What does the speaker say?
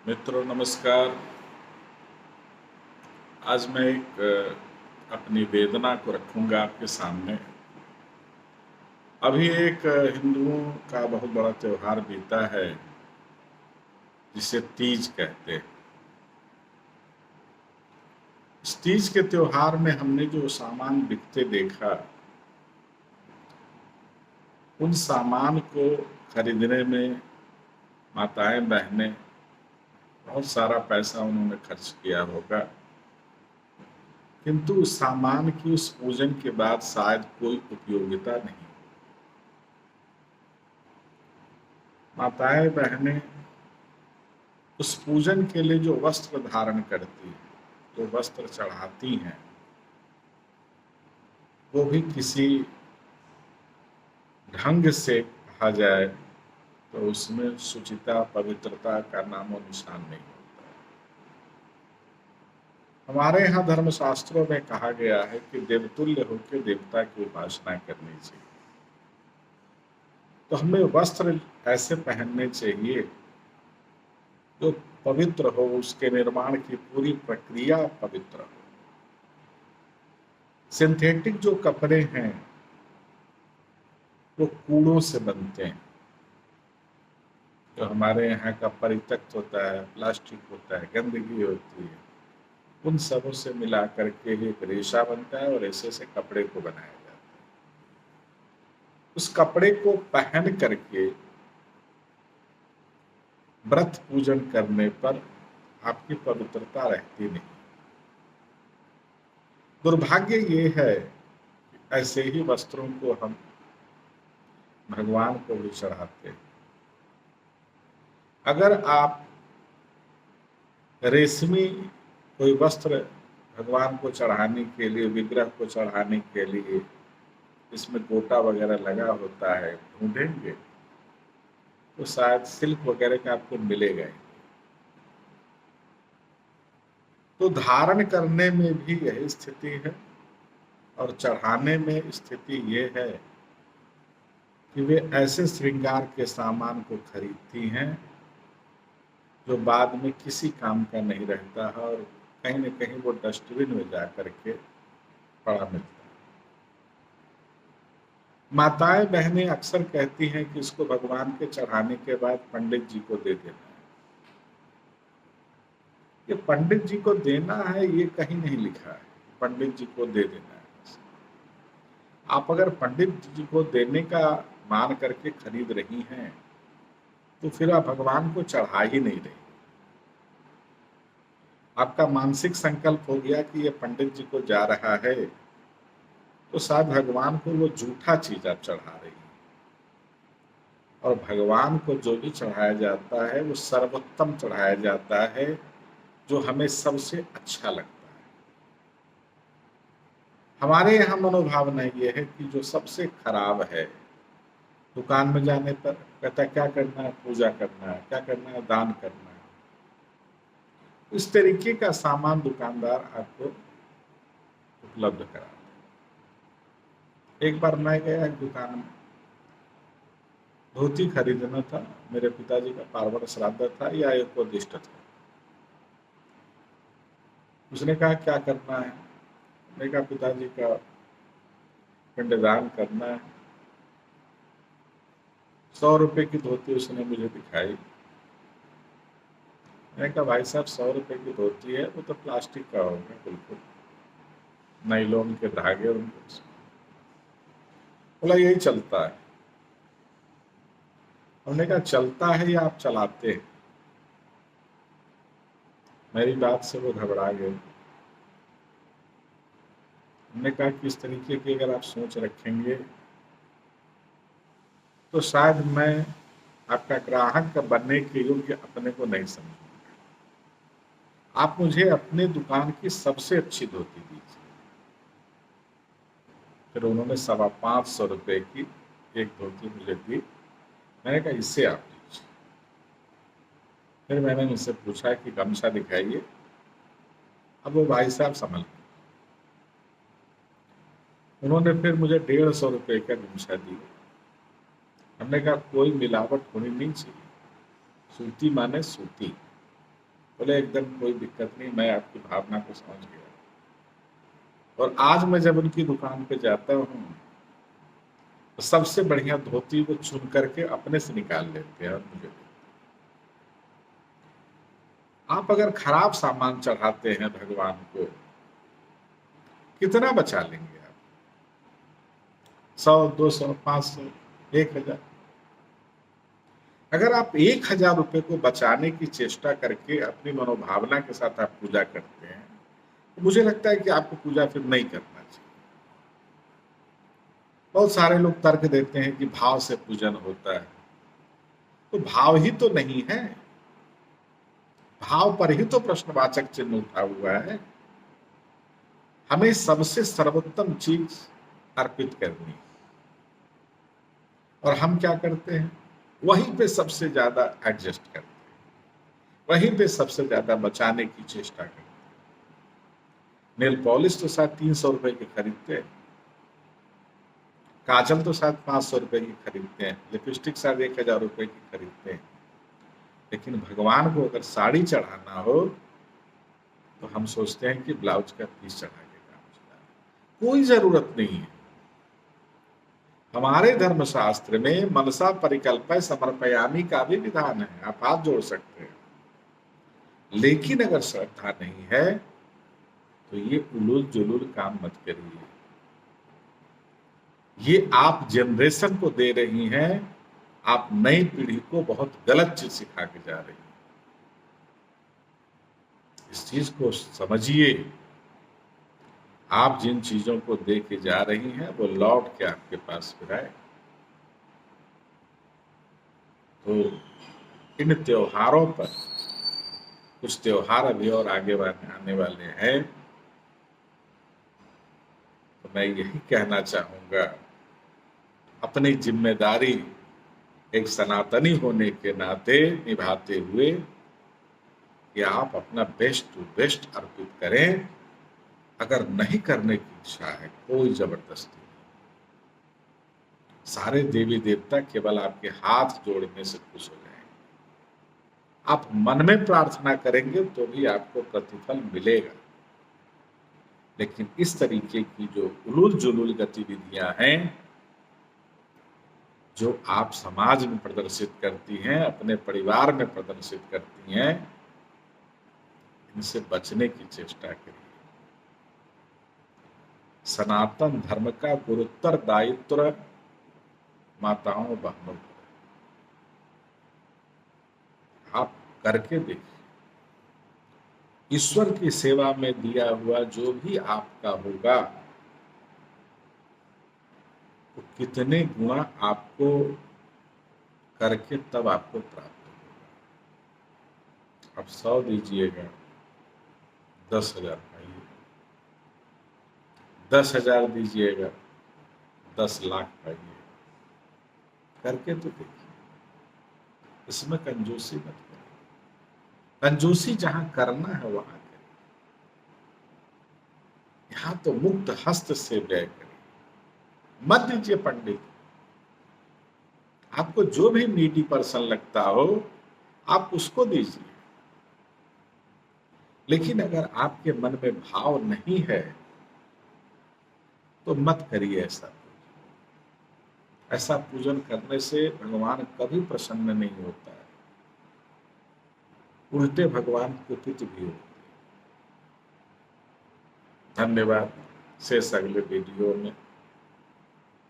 मित्रों नमस्कार। आज मैं एक अपनी वेदना को रखूंगा आपके सामने। अभी एक हिंदुओं का बहुत बड़ा त्योहार बीता है जिसे तीज कहते हैं। इस तीज के त्योहार में हमने जो सामान बिकते देखा, उन सामान को खरीदने में माताएं बहनें बहुत सारा पैसा उन्होंने खर्च किया होगा, किंतु उस सामान की उस पूजन के बाद शायद कोई उपयोगिता नहीं। माताएं बहनें उस पूजन के लिए जो वस्त्र धारण करती हैं, जो वस्त्र चढ़ाती हैं, वो भी किसी ढंग से कहा जाए तो उसमें शुचिता पवित्रता का नामो निशान नहीं होता। हमारे यहाँ धर्मशास्त्रों में कहा गया है कि देवतुल्य होकर देवता की उपासना करनी चाहिए। तो हमें वस्त्र ऐसे पहनने चाहिए जो पवित्र हो, उसके निर्माण की पूरी प्रक्रिया पवित्र हो। सिंथेटिक जो कपड़े हैं वो कूड़ों से बनते हैं। जो हमारे यहाँ का परित्यक्त होता है, प्लास्टिक होता है, गंदगी होती है, उन सबों से मिला करके एक रेशा बनता है और रेशे से कपड़े को बनाया जाता है। उस कपड़े को पहन करके व्रत पूजन करने पर आपकी पवित्रता रहती नहीं। दुर्भाग्य ये है कि ऐसे ही वस्त्रों को हम भगवान को भी चढ़ाते हैं। अगर आप रेशमी कोई वस्त्र भगवान को चढ़ाने के लिए, विग्रह को चढ़ाने के लिए इसमें गोटा वगैरह लगा होता है, ढूंढेंगे तो शायद सिल्क वगैरह का आपको मिलेगा ही। तो धारण करने में भी यही स्थिति है और चढ़ाने में स्थिति ये है कि वे ऐसे श्रृंगार के सामान को खरीदती हैं जो बाद में किसी काम का नहीं रहता है और कहीं न कहीं वो डस्टबिन में जा करके पड़ा मिलता है। माताएं बहनें अक्सर कहती हैं कि इसको भगवान के चढ़ाने के बाद पंडित जी को दे देना है। ये पंडित जी को देना है ये कहीं नहीं लिखा है, पंडित जी को दे देना है। आप अगर पंडित जी को देने का मान करके खरीद रही हैं तो फिर आप भगवान को चढ़ा ही नहीं रही। आपका मानसिक संकल्प हो गया कि ये पंडित जी को जा रहा है, तो शायद भगवान को वो झूठा चीज आप चढ़ा रही हैं। और भगवान को जो भी चढ़ाया जाता है वो सर्वोत्तम चढ़ाया जाता है, जो हमें सबसे अच्छा लगता है। हमारे यहाँ मनोभावना ये है कि जो सबसे खराब है, दुकान में जाने पर कहता है क्या करना है, पूजा करना है, क्या करना है, दान करना है। इस तरीके का सामान दुकानदार आपको उपलब्ध कराता है। एक बार मैं गया एक दुकान में, धोती खरीदना था, मेरे पिताजी का पार्वण श्राद्ध था या एक उद्दिष्ट था। उसने कहा क्या करना है, मैंने कहा पिताजी का पिंडदान करना है। 100 रुपए की धोती उसने मुझे दिखाई। मैंने कहा भाई साहब 100 रुपए की धोती है, वो तो प्लास्टिक का होगा, बिल्कुल नाइलॉन के धागे उनको। बोला यही चलता है। हमने कहा चलता है या आप चलाते हैं? मेरी बात से वो घबरा गए। हमने कहा कि इस तरीके की अगर आप सोच रखेंगे तो शायद मैं आपका ग्राहक बनने के योग्य अपने को नहीं समझूंगा। आप मुझे अपने दुकान की सबसे अच्छी धोती दीजिए। फिर उन्होंने 550 रुपए की एक धोती मुझे दी। मैंने कहा इससे आप लीजिए। फिर मैंने उनसे पूछा कि गमछा दिखाइए। अब वो भाई साहब संभल गए। उन्होंने फिर मुझे 150 रुपए का गमछा दिया। हमने कहा कोई मिलावट होनी नहीं चाहिए, सूती माने सूती। बोले एकदम कोई दिक्कत नहीं, मैं आपकी भावना को समझ गया। और आज मैं जब उनकी दुकान पे जाता हूँ तो सबसे बढ़िया धोती वो चुन करके अपने से निकाल लेते हैं और मुझे देते हैं। आप अगर खराब सामान चढ़ाते हैं भगवान को, कितना बचा लेंगे आप? 100, 200, 500, 1000? अगर आप 1000 रुपए को बचाने की चेष्टा करके अपनी मनोभावना के साथ आप पूजा करते हैं, तो मुझे लगता है कि आपको पूजा फिर नहीं करना चाहिए। बहुत सारे लोग तर्क देते हैं कि भाव से पूजन होता है, तो भाव ही तो नहीं है, भाव पर ही तो प्रश्नवाचक चिन्ह उठा हुआ है। हमें सबसे सर्वोत्तम चीज अर्पित करनी है, और हम क्या करते हैं? वहीं पे सबसे ज्यादा एडजस्ट करते हैं, वहीं पे सबसे ज्यादा बचाने की चेष्टा करते हैं। नेल पॉलिश तो शायद 300 रुपए की खरीदते हैं, काजल तो शायद 500 रुपए की खरीदते हैं, लिपस्टिक शायद 1000 रुपए की खरीदते हैं। लेकिन भगवान को अगर साड़ी चढ़ाना हो तो हम सोचते हैं कि ब्लाउज का पीस चढ़ा के काम चला। कोई जरूरत नहीं है। हमारे धर्मशास्त्र में मनसा परिकल्पय समर्पयामी का भी विधान है, आप हाथ जोड़ सकते हैं। लेकिन अगर श्रद्धा नहीं है तो ये उलूल जुलूल काम मत करिए। ये आप जनरेशन को दे रही हैं, आप नई पीढ़ी को बहुत गलत चीज सिखा के जा रही हैं। इस चीज को समझिए। आप जिन चीजों को दे के जा रही हैं वो लौट के आपके पास फिर आए। तो इन त्योहारों पर, कुछ त्योहार अभी और आगे आने वाले हैं, तो मैं यही कहना चाहूंगा, अपनी जिम्मेदारी एक सनातनी होने के नाते निभाते हुए कि आप अपना बेस्ट टू बेस्ट अर्पित करें। अगर नहीं करने की इच्छा है, कोई जबरदस्ती नहीं। सारे देवी देवता केवल आपके हाथ जोड़ने से खुश हो जाएंगे। आप मन में प्रार्थना करेंगे तो भी आपको प्रतिफल मिलेगा। लेकिन इस तरीके की जो उलूल जुलूल गतिविधियां हैं, जो आप समाज में प्रदर्शित करती हैं, अपने परिवार में प्रदर्शित करती हैं, इनसे बचने की चेष्टा करिए। सनातन धर्म का गुरुतर दायित्व माताओं बहनों पर, आप करके देखिए। ईश्वर की सेवा में दिया हुआ जो भी आपका होगा, तो कितने गुणा आपको करके तब आपको प्राप्त होगा। आप 100 दीजिएगा, 10,000 पाइए। 10,000 दीजिएगा, 10 लाख पाइए। करके तो देखिए। इसमें कंजूसी मत करिए। कंजूसी जहां करना है वहां करिए। यहां तो मुक्त हस्त से व्यय करिए। मत दीजिए पंडित। आपको जो भी नीडी पर्सन लगता हो, आप उसको दीजिए। लेकिन अगर आपके मन में भाव नहीं है तो मत करिए ऐसा। ऐसा पूजन करने से भगवान कभी प्रसन्न नहीं होता है, उल्टे भगवान कुपित भी होते हैं। धन्यवाद। शेष अगले वीडियो में